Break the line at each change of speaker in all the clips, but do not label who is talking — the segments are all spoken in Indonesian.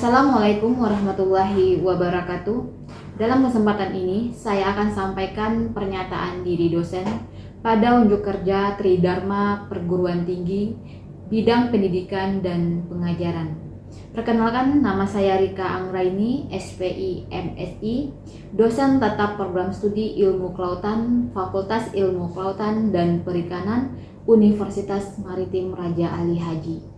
Assalamualaikum warahmatullahi wabarakatuh. Dalam kesempatan ini, saya akan sampaikan pernyataan diri dosen pada unjuk kerja Tridharma Perguruan Tinggi, bidang pendidikan dan pengajaran. Perkenalkan, nama saya Rika Anggraini, SPI MSI, dosen tetap program studi Ilmu Kelautan, Fakultas Ilmu Kelautan dan Perikanan, Universitas Maritim Raja Ali Haji.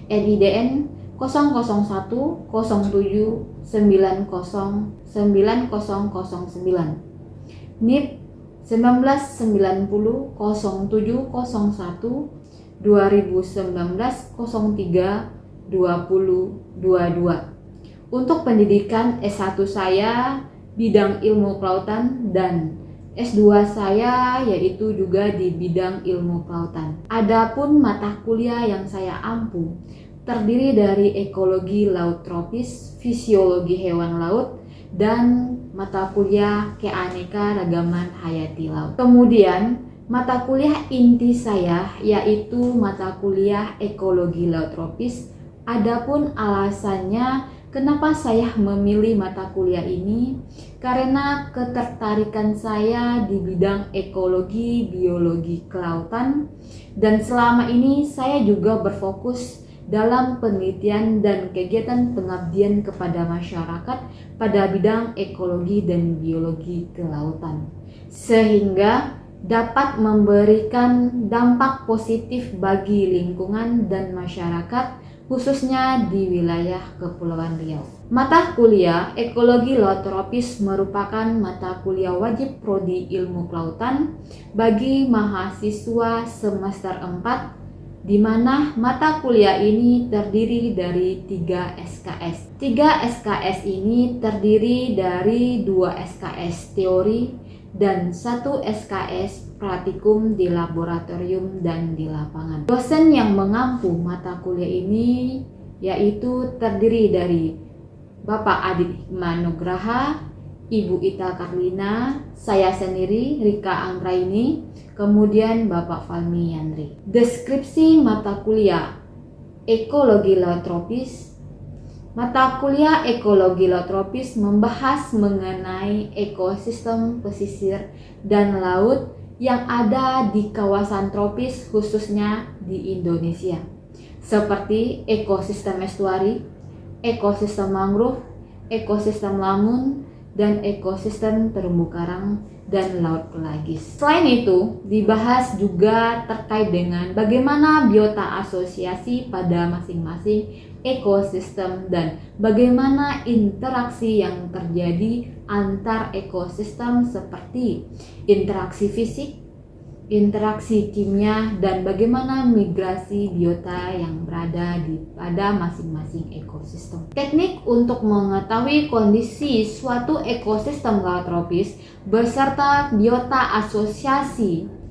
NIDN 001 07 90 9009, NIP 1990 07 01 2019 03 2022. Untuk pendidikan S1 saya bidang ilmu kelautan dan S2 saya yaitu juga di bidang ilmu kelautan. Adapun mata kuliah yang saya ampu terdiri dari ekologi laut tropis, fisiologi hewan laut, dan mata kuliah keanekaragaman hayati laut. Kemudian mata kuliah inti saya yaitu mata kuliah ekologi laut tropis. Adapun alasannya kenapa saya memilih mata kuliah ini, karena ketertarikan saya di bidang ekologi, biologi kelautan, dan selama ini saya juga berfokus dalam penelitian dan kegiatan pengabdian kepada masyarakat pada bidang ekologi dan biologi kelautan, sehingga dapat memberikan dampak positif bagi lingkungan dan masyarakat, khususnya di wilayah Kepulauan Riau. Mata kuliah ekologi laut tropis merupakan mata kuliah wajib prodi ilmu kelautan bagi mahasiswa semester 4, di mana mata kuliah ini terdiri dari 3 SKS. 3 SKS ini terdiri dari 2 SKS teori dan 1 SKS praktikum di laboratorium dan di lapangan. Dosen yang mengampu mata kuliah ini yaitu terdiri dari Bapak Adit Hikmanugraha, Ibu Ita Karlina, saya sendiri Rika Anggraini, kemudian Bapak Falmi Yandri. Deskripsi mata kuliah ekologi laut tropis. Mata kuliah ekologi laut tropis membahas mengenai ekosistem pesisir dan laut yang ada di kawasan tropis khususnya di Indonesia, seperti ekosistem estuari, ekosistem mangrove, ekosistem lamun, dan ekosistem terumbu karang dan laut pelagis. Selain itu, dibahas juga terkait dengan bagaimana biota asosiasi pada masing-masing ekosistem dan bagaimana interaksi yang terjadi antar ekosistem seperti interaksi fisik, interaksi kimia, dan bagaimana migrasi biota yang berada pada masing-masing ekosistem. Teknik untuk mengetahui kondisi suatu ekosistem laut tropis beserta biota asosiasi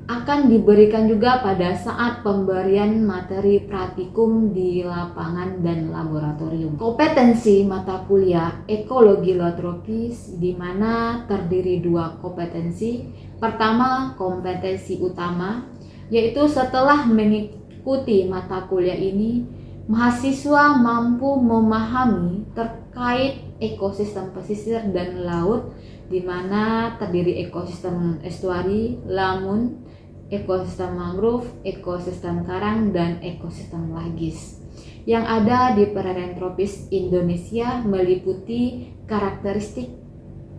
akan diberikan juga pada saat pemberian materi praktikum di lapangan dan laboratorium. Kompetensi mata kuliah ekologi laut tropis di mana terdiri 2 kompetensi. Pertama, kompetensi utama, yaitu setelah mengikuti mata kuliah ini, mahasiswa mampu memahami terkait ekosistem pesisir dan laut, di mana terdiri ekosistem estuari, lamun, ekosistem mangrove, ekosistem karang, dan ekosistem lagis yang ada di perairan tropis Indonesia, meliputi karakteristik,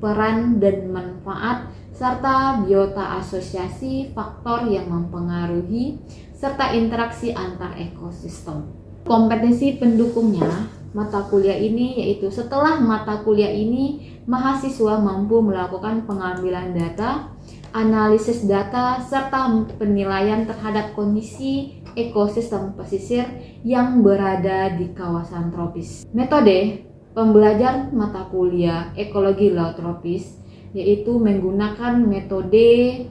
peran dan manfaat, serta biota asosiasi, faktor yang mempengaruhi, serta interaksi antar ekosistem. Kompetensi pendukungnya mata kuliah ini yaitu setelah mata kuliah ini mahasiswa mampu melakukan pengambilan data, analisis data, serta penilaian terhadap kondisi ekosistem pesisir yang berada di kawasan tropis. Metode pembelajaran mata kuliah ekologi laut tropis yaitu menggunakan metode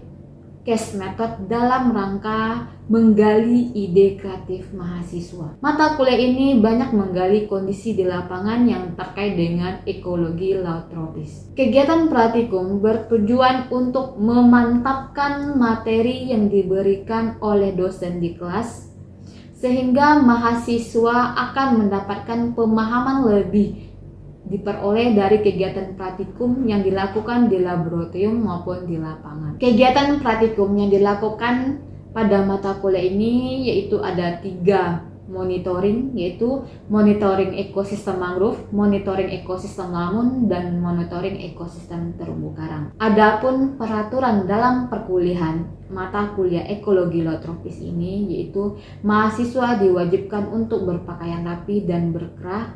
case method dalam rangka menggali ide kreatif mahasiswa. Mata kuliah ini banyak menggali kondisi di lapangan yang terkait dengan ekologi laut tropis. Kegiatan praktikum bertujuan untuk memantapkan materi yang diberikan oleh dosen di kelas, sehingga mahasiswa akan mendapatkan pemahaman lebih diperoleh dari kegiatan praktikum yang dilakukan di laboratorium maupun di lapangan. Kegiatan praktikum yang dilakukan pada mata kuliah ini yaitu ada 3 monitoring, yaitu monitoring ekosistem mangrove, monitoring ekosistem lamun, dan monitoring ekosistem terumbu karang. Adapun peraturan dalam perkuliahan mata kuliah ekologi laut tropis ini yaitu mahasiswa diwajibkan untuk berpakaian rapi dan berkerah.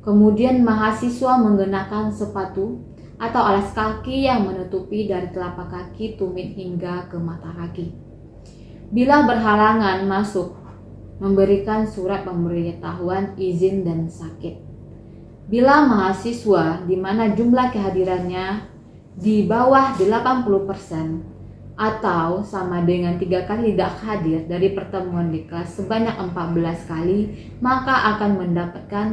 Kemudian mahasiswa menggunakan sepatu atau alas kaki yang menutupi dari telapak kaki, tumit hingga ke mata kaki. Bila berhalangan masuk, memberikan surat pemberitahuan izin dan sakit. Bila mahasiswa di mana jumlah kehadirannya di bawah 80% atau sama dengan 3 kali tidak hadir dari pertemuan di kelas sebanyak 14 kali, maka akan mendapatkan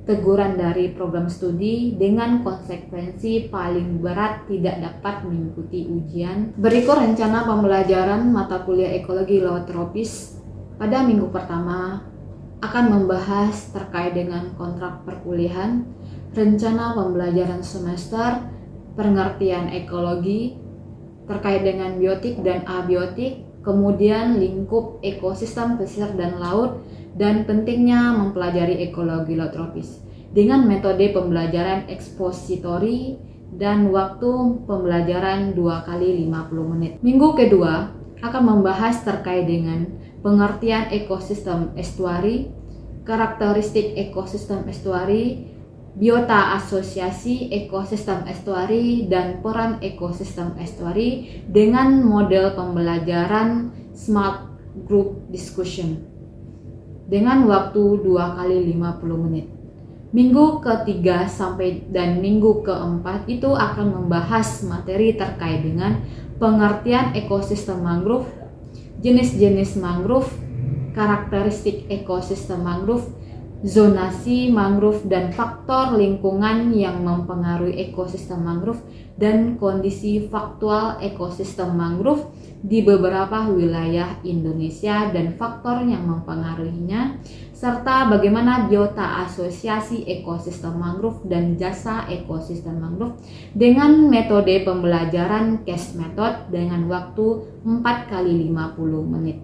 teguran dari program studi dengan konsekuensi paling berat tidak dapat mengikuti ujian. Berikut rencana pembelajaran mata kuliah ekologi laut tropis. Pada minggu pertama akan membahas terkait dengan kontrak perkuliahan, rencana pembelajaran semester, pengertian ekologi terkait dengan biotik dan abiotik, kemudian lingkup ekosistem pesisir dan laut, dan pentingnya mempelajari ekologi laut tropis dengan metode pembelajaran ekspositori dan waktu pembelajaran 2 kali 50 menit. Minggu kedua akan membahas terkait dengan pengertian ekosistem estuari, karakteristik ekosistem estuari, biota asosiasi ekosistem estuari, dan peran ekosistem estuari dengan model pembelajaran Smart Group Discussion dengan waktu 2 kali 50 menit. Minggu ketiga dan minggu keempat itu akan membahas materi terkait dengan pengertian ekosistem mangrove, jenis-jenis mangrove, karakteristik ekosistem mangrove, zonasi mangrove, dan faktor lingkungan yang mempengaruhi ekosistem mangrove dan kondisi faktual ekosistem mangrove di beberapa wilayah Indonesia dan faktor yang mempengaruhinya, serta bagaimana biota asosiasi ekosistem mangrove dan jasa ekosistem mangrove dengan metode pembelajaran case method dengan waktu 4 kali 50 menit.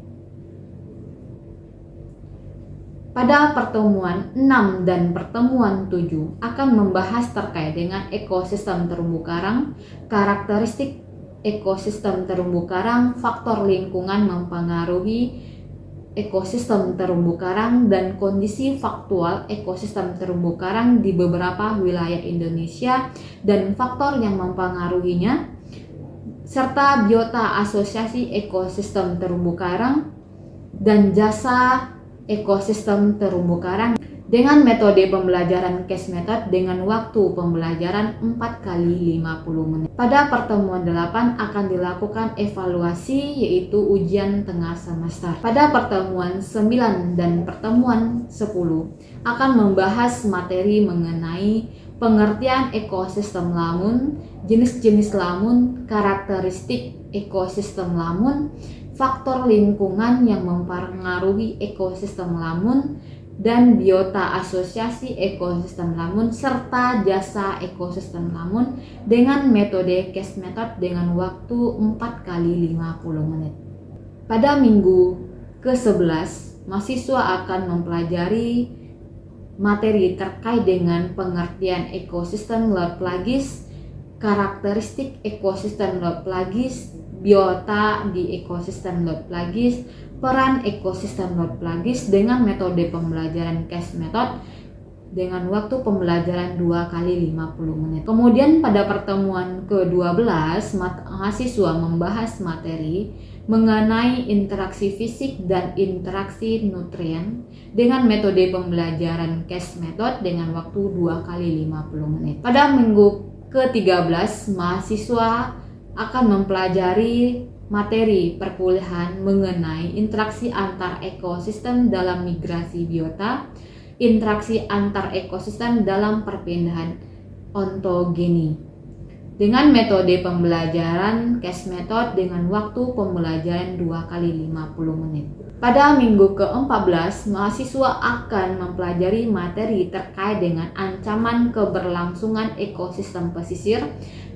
Pada pertemuan 6 dan pertemuan 7 akan membahas terkait dengan ekosistem terumbu karang, karakteristik ekosistem terumbu karang, faktor lingkungan mempengaruhi ekosistem terumbu karang, dan kondisi faktual ekosistem terumbu karang di beberapa wilayah Indonesia dan faktor yang mempengaruhinya, serta biota asosiasi ekosistem terumbu karang dan jasa ekosistem terumbu karang dengan metode pembelajaran case method dengan waktu pembelajaran 4 kali 50 menit. Pada pertemuan 8 akan dilakukan evaluasi yaitu ujian tengah semester. Pada pertemuan 9 dan pertemuan 10 akan membahas materi mengenai pengertian ekosistem lamun, jenis-jenis lamun, karakteristik ekosistem lamun, faktor lingkungan yang mempengaruhi ekosistem lamun, dan biota asosiasi ekosistem lamun, serta jasa ekosistem lamun dengan metode case method dengan waktu 4 kali 50 menit. Pada minggu ke-11, mahasiswa akan mempelajari materi terkait dengan pengertian ekosistem laut pelagis, karakteristik ekosistem laut pelagis, biota di ekosistem laut pelagis, peran ekosistem laut pelagis dengan metode pembelajaran case method dengan waktu pembelajaran 2 kali 50 menit. Kemudian pada pertemuan ke-12, mahasiswa membahas materi mengenai interaksi fisik dan interaksi nutrien dengan metode pembelajaran case method dengan waktu 2 kali 50 menit. Pada minggu ke-13, mahasiswa akan mempelajari materi perkuliahan mengenai interaksi antar ekosistem dalam migrasi biota, interaksi antar ekosistem dalam perpindahan ontogeni, dengan metode pembelajaran CAS method dengan waktu pembelajaran 2 kali 50 menit. Pada minggu ke-14, mahasiswa akan mempelajari materi terkait dengan ancaman keberlangsungan ekosistem pesisir,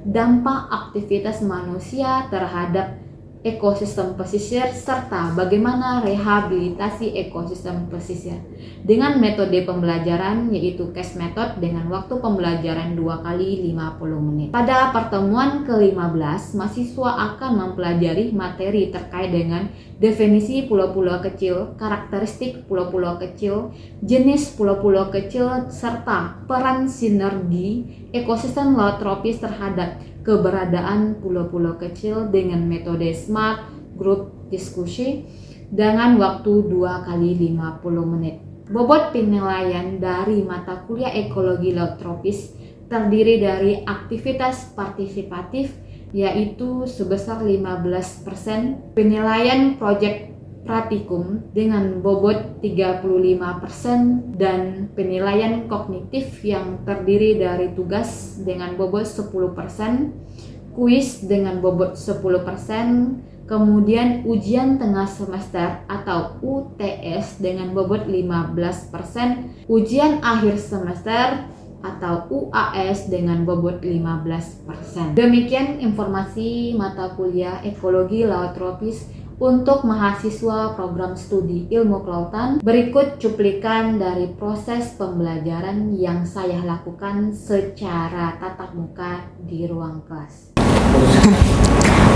dampak aktivitas manusia terhadap ekosistem pesisir, serta bagaimana rehabilitasi ekosistem pesisir dengan metode pembelajaran yaitu CAS method dengan waktu pembelajaran 2 kali 50 menit. Pada pertemuan ke-15, mahasiswa akan mempelajari materi terkait dengan definisi pulau-pulau kecil, karakteristik pulau-pulau kecil, jenis pulau-pulau kecil, serta peran sinergi ekosistem laut tropis terhadap keberadaan pulau-pulau kecil dengan metode Smart Group Diskusi dengan waktu 2 kali 50 menit. Bobot penilaian dari mata kuliah ekologi laut tropis terdiri dari aktivitas partisipatif yaitu sebesar 15%, penilaian proyek praktikum dengan bobot 35% dan penilaian kognitif yang terdiri dari tugas dengan bobot 10%, kuis dengan bobot 10%, kemudian ujian tengah semester atau UTS dengan bobot 15%, ujian akhir semester atau UAS dengan bobot 15%. Demikian informasi mata kuliah ekologi laut tropis untuk mahasiswa program studi ilmu kelautan. Berikut cuplikan dari proses pembelajaran yang saya lakukan secara tatap muka di ruang kelas.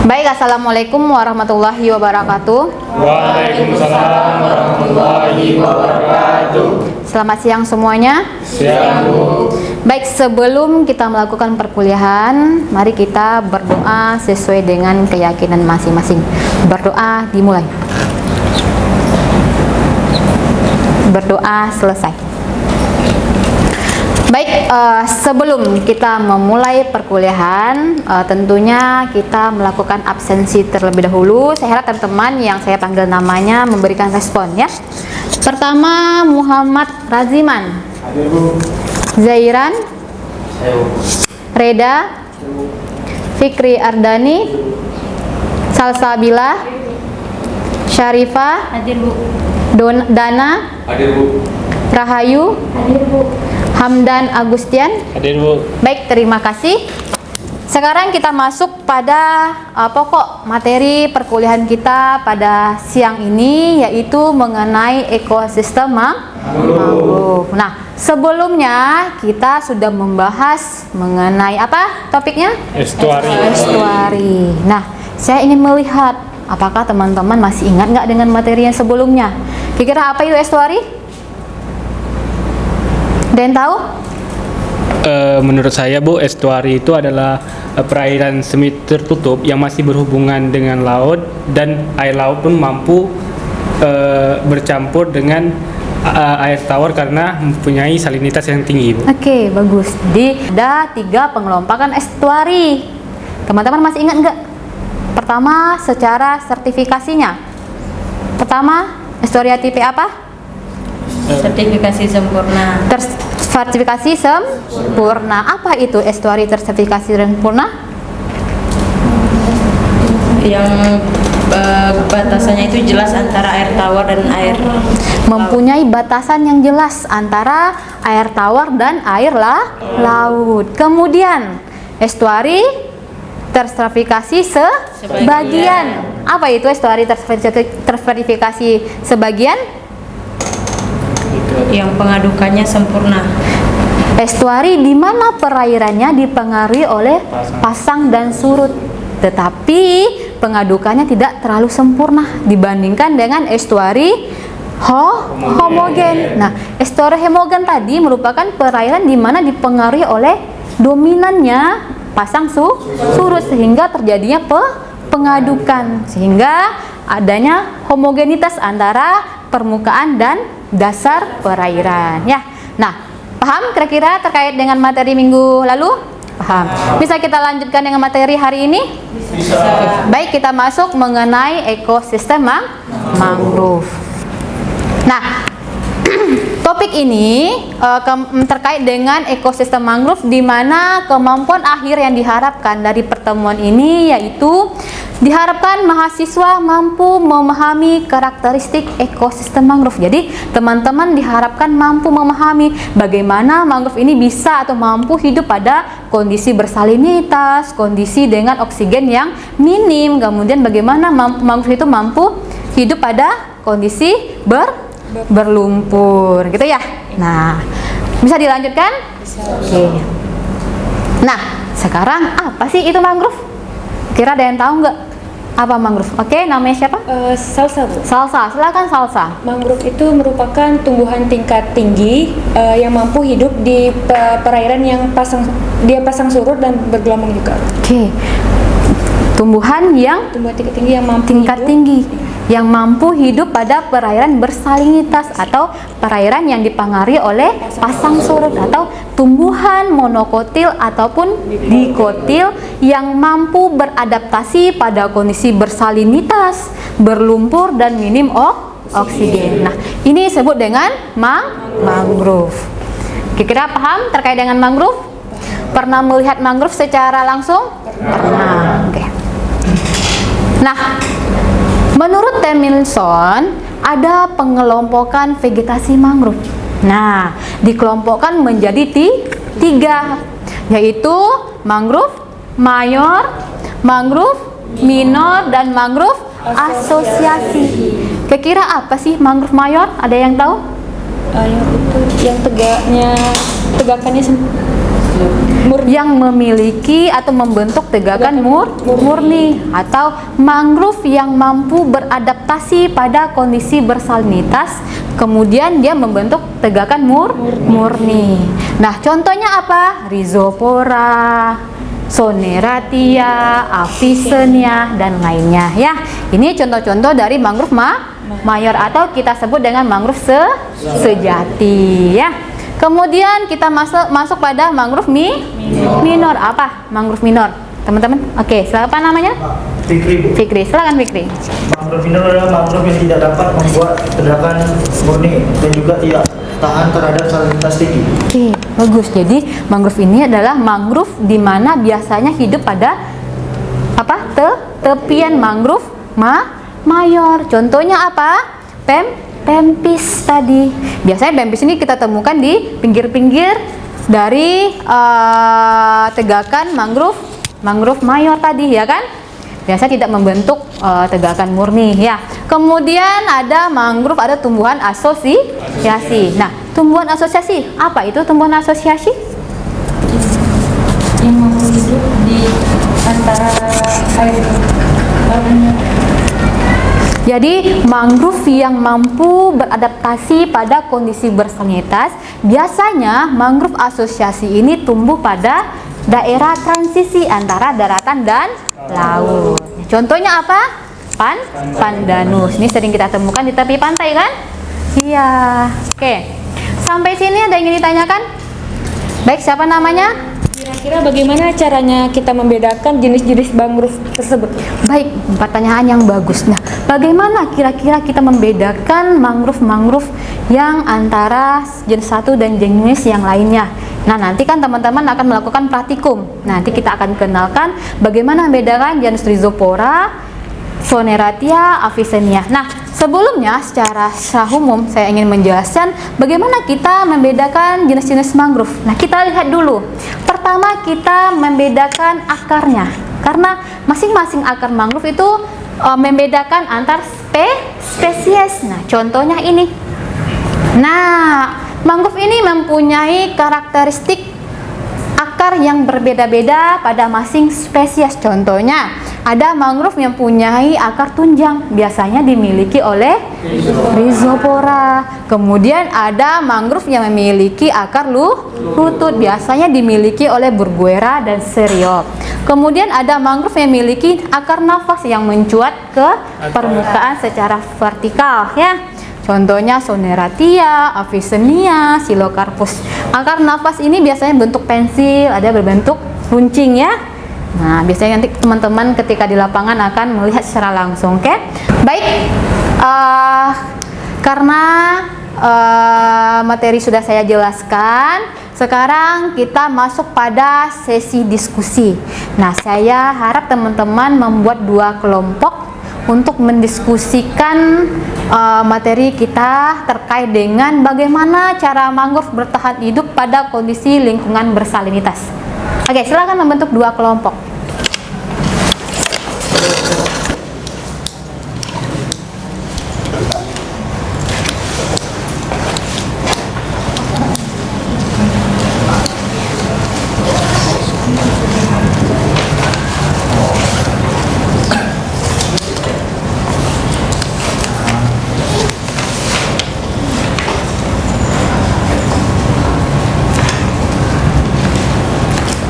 Baik, assalamualaikum warahmatullahi wabarakatuh.
Waalaikumsalam warahmatullahi wabarakatuh.
Selamat siang semuanya.
Siang, Bu.
Baik, sebelum kita melakukan perkuliahan, mari kita berdoa sesuai dengan keyakinan masing-masing. Berdoa dimulai. Berdoa selesai. Baik, sebelum kita memulai perkuliahan, tentunya kita melakukan absensi terlebih dahulu. Saya harap teman-teman yang saya panggil namanya memberikan respon ya. Pertama, Muhammad Raziman.
Hadir, Bu.
Zairan.
Ayo.
Reda. Fikri Ardani. Salsabila. Syarifah.
Hadir, Bu.
Dana.
Hadir, Bu.
Rahayu.
Hadir, Bu.
Hamdan Agustian.
Hadir, Bu.
Baik, terima kasih. Sekarang kita masuk pada pokok materi perkuliahan kita pada siang ini, yaitu mengenai ekosistem mangrove. Nah, sebelumnya kita sudah membahas mengenai apa topiknya?
Estuari.
Estuari. Nah, saya ingin melihat apakah teman-teman masih ingat nggak dengan materi yang sebelumnya. Kira-kira apa itu estuari? Ada yang tahu?
Menurut saya, Bu, estuari itu adalah perairan semi tertutup yang masih berhubungan dengan laut, dan air laut pun mampu bercampur dengan air tawar karena mempunyai salinitas yang tinggi, Bu.
Oke, bagus. Jadi ada 3 pengelompokan estuari. Teman-teman masih ingat nggak? Pertama, secara sertifikasinya. Pertama, estuari tipe apa?
Sertifikasi sempurna.
Sertifikasi sempurna. Apa itu estuari tersertifikasi sempurna?
Yang batasannya itu jelas antara air tawar dan air
Mempunyai batasan yang jelas antara air tawar dan air laut. Kemudian, estuari tersertifikasi sebagian. Apa itu estuari tersertifikasi sebagian?
yang pengadukannya sempurna.
Estuari di mana perairannya dipengaruhi oleh pasang dan surut, tetapi pengadukannya tidak terlalu sempurna dibandingkan dengan estuari homogen. Nah, estuari homogen tadi merupakan perairan di mana dipengaruhi oleh dominannya pasang surut sehingga terjadinya pengadukan, sehingga adanya homogenitas antara permukaan dan dasar perairan ya. Nah, paham kira-kira terkait dengan materi minggu lalu? Paham. Bisa kita lanjutkan dengan materi hari ini?
Bisa.
Baik, kita masuk mengenai ekosistem mangrove. Nah, Topik ini terkait dengan ekosistem mangrove, di mana kemampuan akhir yang diharapkan dari pertemuan ini yaitu diharapkan mahasiswa mampu memahami karakteristik ekosistem mangrove. Jadi teman-teman diharapkan mampu memahami bagaimana mangrove ini bisa atau mampu hidup pada kondisi bersalinitas, kondisi dengan oksigen yang minim, kemudian bagaimana mangrove itu mampu hidup pada kondisi berlumpur gitu ya. Nah, bisa dilanjutkan?
Bisa.
Oke. Nah, sekarang apa sih itu mangrove? Kira ada yang tahu nggak apa mangrove? Oke, namanya siapa?
Salsa, Bu.
Salsa, silakan Salsa.
Mangrove itu merupakan tumbuhan tingkat tinggi yang mampu hidup di perairan yang pasang surut dan bergelombang juga.
Oke. Tumbuhan yang
Tumbuhan tingkat tinggi yang mampu
tingkat
hidup
tinggi yang mampu hidup pada perairan bersalinitas atau perairan yang dipengaruhi oleh pasang surut, atau tumbuhan monokotil ataupun dikotil yang mampu beradaptasi pada kondisi bersalinitas, berlumpur dan minim oksigen. Nah, ini disebut dengan mangrove. Kira-kira paham terkait dengan mangrove? Pernah melihat mangrove secara langsung? Pernah. Oke. Nah, menurut Tomlinson, ada pengelompokan vegetasi mangrove. Nah, dikelompokkan menjadi tiga, yaitu mangrove mayor, mangrove minor, dan mangrove asosiasi. Kira-kira apa sih mangrove mayor? Ada yang tahu?
yang tegakannya
Yang memiliki atau membentuk tegakan murni, atau mangrove yang mampu beradaptasi pada kondisi bersalinitas, kemudian dia membentuk tegakan murni. Nah, contohnya apa? Rhizopora, Soneratia, Avicennia, dan lainnya ya. Ini contoh-contoh dari mangrove mayor atau kita sebut dengan mangrove sejati ya. Kemudian kita masuk pada mangrove minor. Apa mangrove minor, teman-teman? Oke, siapa namanya?
Fikri.
Fikri, silakan Fikri.
Mangrove minor adalah mangrove yang tidak dapat membuat tegakan murni dan juga tidak tahan terhadap salinitas tinggi.
Oke, bagus. Jadi mangrove ini adalah mangrove di mana biasanya hidup pada tepian mangrove mayor. Contohnya apa? Pempis tadi. Biasanya pempis ini kita temukan di pinggir-pinggir dari tegakan mangrove mayor tadi ya kan? Biasa tidak membentuk tegakan murni ya. Kemudian ada mangrove, ada tumbuhan asosiasi. Nah, tumbuhan asosiasi, apa itu tumbuhan asosiasi?
yang mampu hidup di antara air.
Jadi mangrove yang mampu beradaptasi pada kondisi bersalinitas, biasanya mangrove asosiasi ini tumbuh pada daerah transisi antara daratan dan laut. Contohnya apa? Pandanus. Ini sering kita temukan di tepi pantai kan? Iya. Oke. Sampai sini ada yang ingin ditanyakan? Baik, siapa namanya?
Kira-kira bagaimana caranya kita membedakan jenis-jenis mangrove tersebut?
Baik, pertanyaan yang bagus. Nah, bagaimana kira-kira kita membedakan mangrove yang antara jenis satu dan jenis yang lainnya? Nah, nanti kan teman-teman akan melakukan praktikum. Nanti kita akan kenalkan bagaimana membedakan jenis Rhizopora, Soneratia, Avicennia. Nah, sebelumnya secara umum saya ingin menjelaskan bagaimana kita membedakan jenis-jenis mangrove. Nah, kita lihat dulu. Pertama, kita membedakan akarnya. Karena masing-masing akar mangrove itu membedakan antar spesies. Nah, contohnya ini. Nah, mangrove ini mempunyai karakteristik akar yang berbeda-beda pada masing spesies. Contohnya, ada mangrove yang mempunyai akar tunjang, biasanya dimiliki oleh Rhizopora. Kemudian ada mangrove yang memiliki akar lutut, biasanya dimiliki oleh Burguera dan Seriop. Kemudian ada mangrove yang memiliki akar nafas yang mencuat ke permukaan secara vertikal ya. Contohnya Soneratia, Avicennia, Silocarpus. Akar nafas ini biasanya bentuk pensil, ada berbentuk runcing ya. Nah, biasanya nanti teman-teman ketika di lapangan akan melihat secara langsung, oke? Baik, karena materi sudah saya jelaskan. Sekarang kita masuk pada sesi diskusi. Nah, saya harap teman-teman membuat 2 kelompok untuk mendiskusikan materi kita terkait dengan bagaimana cara mangrove bertahan hidup pada kondisi lingkungan bersalinitas. Oke, silakan membentuk 2 kelompok.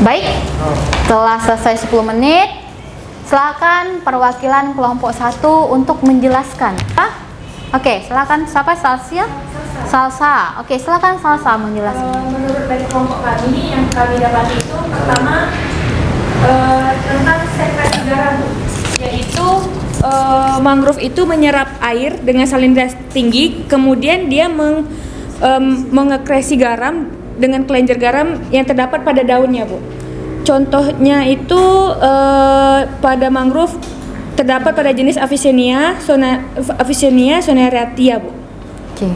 Baik, setelah selesai 10 menit, silakan perwakilan kelompok 1 untuk menjelaskan. Oke, silakan. Siapa? Salsa? Salsa. Oke, silakan Salsa menjelaskan.
Menurut dari kelompok kami yang kami dapati itu pertama tentang sekresi garam, yaitu mangrove itu menyerap air dengan salinitas tinggi, kemudian dia mengekresi garam dengan kelenjar garam yang terdapat pada daunnya, Bu. Contohnya itu pada mangrove terdapat pada jenis Avicennia soneratia, Bu.
Oke.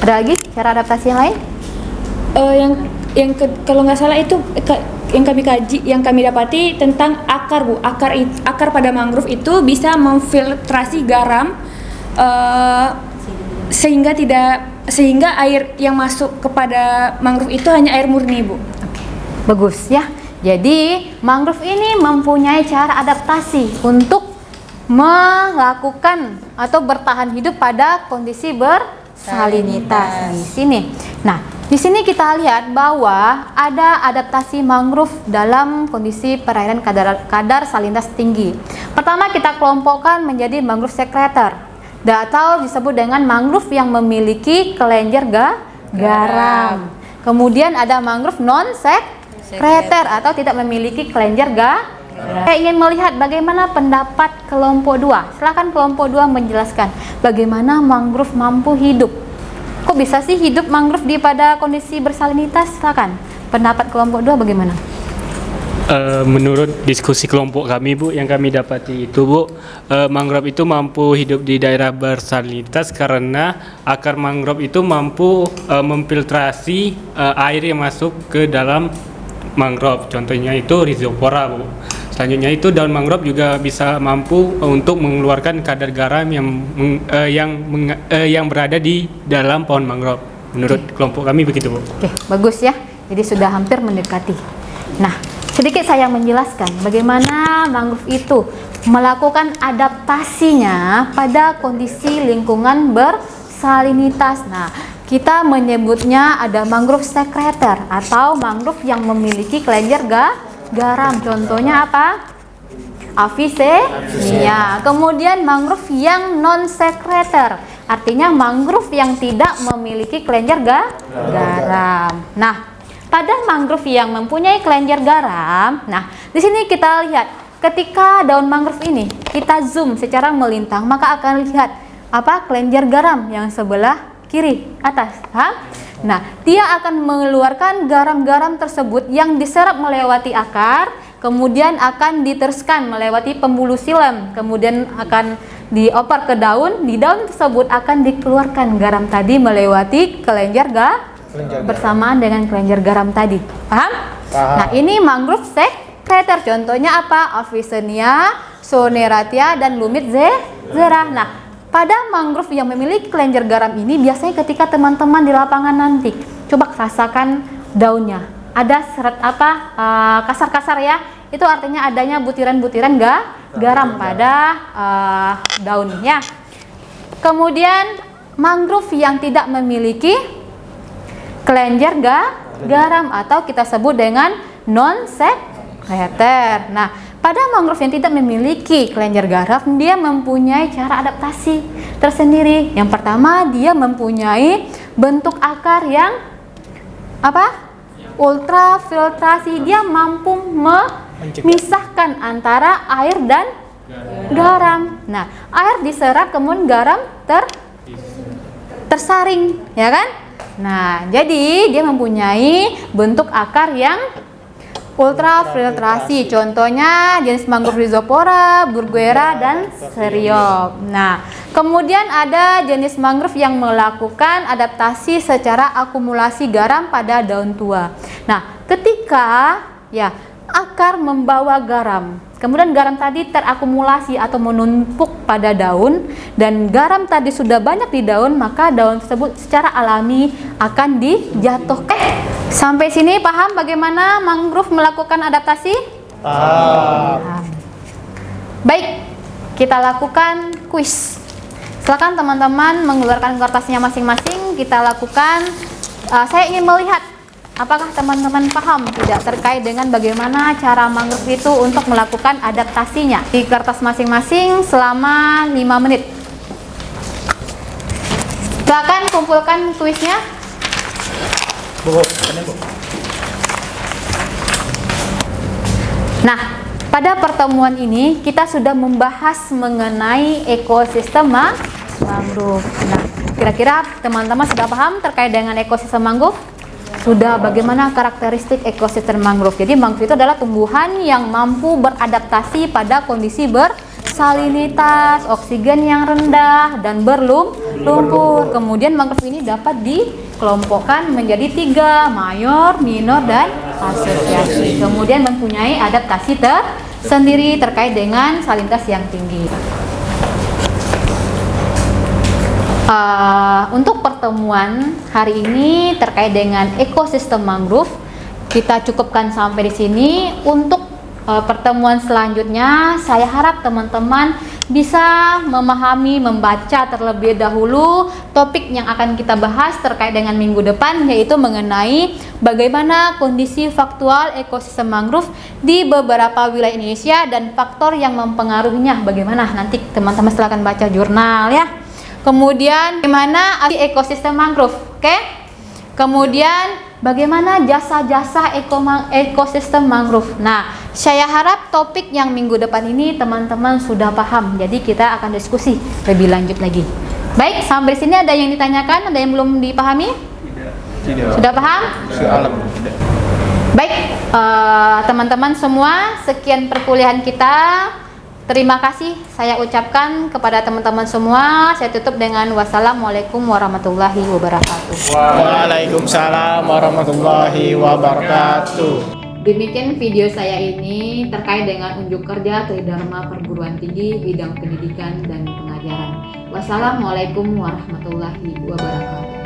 Ada lagi cara adaptasi yang lain?
Kalau nggak salah itu yang kami kaji, yang kami dapati tentang akar, Bu. Akar pada mangrove itu bisa memfiltrasi garam sehingga air yang masuk kepada mangrove itu hanya air murni, Bu.
Oke. Bagus ya. Jadi, mangrove ini mempunyai cara adaptasi untuk melakukan atau bertahan hidup pada kondisi bersalinitas di sini. Nah, di sini kita lihat bahwa ada adaptasi mangrove dalam kondisi perairan kadar salinitas tinggi. Pertama, kita kelompokkan menjadi mangrove sekreter atau disebut dengan mangrove yang memiliki kelenjar garam. Kemudian ada mangrove non sekreter atau tidak memiliki kelenjar garam. Saya ingin melihat bagaimana pendapat kelompok 2. Silakan kelompok 2 menjelaskan bagaimana mangrove mampu hidup. Kok bisa sih hidup mangrove pada kondisi bersalinitas? Silakan. Pendapat kelompok 2 bagaimana?
Menurut diskusi kelompok kami, Bu, yang kami dapati itu, Bu, mangrove itu mampu hidup di daerah bersalinitas karena akar mangrove itu mampu memfiltrasi air yang masuk ke dalam mangrove. Contohnya itu rhizopora, Bu. Selanjutnya itu daun mangrove juga bisa mampu untuk mengeluarkan kadar garam yang berada di dalam pohon mangrove. Menurut kelompok kami begitu, Bu.
Oke, bagus ya. Jadi sudah hampir mendekati. Nah, sedikit saya menjelaskan bagaimana mangrove itu melakukan adaptasinya pada kondisi lingkungan bersalinitas. Nah, kita menyebutnya ada mangrove sekreter atau mangrove yang memiliki kelenjar garam. Contohnya apa? Avicennia. Kemudian mangrove yang non sekreter, artinya mangrove yang tidak memiliki kelenjar garam. Nah, pada mangrove yang mempunyai kelenjar garam, nah di sini kita lihat ketika daun mangrove ini kita zoom secara melintang, maka akan lihat apa? Kelenjar garam yang sebelah kiri atas. Nah, dia akan mengeluarkan garam-garam tersebut yang diserap melewati akar, kemudian akan diteruskan melewati pembuluh silem, kemudian akan dioper ke daun. Di daun tersebut akan dikeluarkan garam tadi melewati kelenjar bersamaan dengan kelenjar garam tadi. Paham? Nah, ini mangrove sekreter. Contohnya apa? Avicennia soneratia dan lumit zera. Nah, pada mangrove yang memiliki kelenjar garam ini biasanya ketika teman-teman di lapangan nanti coba rasakan daunnya ada seret apa kasar-kasar ya, itu artinya adanya butiran-butiran garam pada daunnya. Kemudian mangrove yang tidak memiliki kelenjar garam atau kita sebut dengan non sekreter. Nah, pada mangrove yang tidak memiliki kelenjar garam, dia mempunyai cara adaptasi tersendiri. Yang pertama, dia mempunyai bentuk akar yang apa? Ultrafiltrasi. Dia mampu memisahkan antara air dan garam. Nah, air diserap kemudian garam tersaring, ya kan? Nah, jadi dia mempunyai bentuk akar yang ultrafiltrasi. Contohnya jenis mangrove Rhizopora, Burguera, dan Seriop. Nah, kemudian ada jenis mangrove yang melakukan adaptasi secara akumulasi garam pada daun tua. Nah, ketika ya akar membawa garam, kemudian garam tadi terakumulasi atau menumpuk pada daun, dan garam tadi sudah banyak di daun, maka daun tersebut secara alami akan dijatuhkan. Sampai sini paham bagaimana mangrove melakukan adaptasi? Paham. Baik, kita lakukan kuis. Silakan teman-teman mengeluarkan kertasnya masing-masing. Kita lakukan. Saya ingin melihat apakah teman-teman paham tidak terkait dengan bagaimana cara mangrove itu untuk melakukan adaptasinya. Di kertas masing-masing selama 5 menit. Silakan kumpulkan kuisnya. Nah, pada pertemuan ini kita sudah membahas mengenai ekosistem mangrove. Nah, kira-kira teman-teman sudah paham terkait dengan ekosistem mangrove? Sudah, bagaimana karakteristik ekosistem mangrove. Jadi mangrove itu adalah tumbuhan yang mampu beradaptasi pada kondisi bersalinitas, oksigen yang rendah, dan berlumpur. Kemudian mangrove ini dapat dikelompokkan menjadi 3, mayor, minor, dan asosiasi. Kemudian mempunyai adaptasi tersendiri terkait dengan salinitas yang tinggi. Untuk pertemuan hari ini terkait dengan ekosistem mangrove kita cukupkan sampai di sini. Untuk pertemuan selanjutnya saya harap teman-teman bisa memahami, membaca terlebih dahulu topik yang akan kita bahas terkait dengan minggu depan, yaitu mengenai bagaimana kondisi faktual ekosistem mangrove di beberapa wilayah Indonesia dan faktor yang mempengaruhinya. Bagaimana, nanti teman-teman silakan baca jurnal ya. Kemudian bagaimana ekosistem mangrove, oke? Kemudian bagaimana jasa-jasa ekosistem mangrove. Nah, saya harap topik yang minggu depan ini teman-teman sudah paham. Jadi kita akan diskusi lebih lanjut lagi. Baik, sampai sini ada yang ditanyakan, ada yang belum dipahami? Tidak. Sudah paham? Sudah. Baik, teman-teman semua, sekian perkuliahan kita. Terima kasih saya ucapkan kepada teman-teman semua. Saya tutup dengan wassalamualaikum warahmatullahi wabarakatuh.
Waalaikumsalam warahmatullahi wabarakatuh.
Demikian video saya ini terkait dengan unjuk kerja Tridharma Perguruan Tinggi bidang pendidikan dan pengajaran. Wassalamualaikum warahmatullahi wabarakatuh.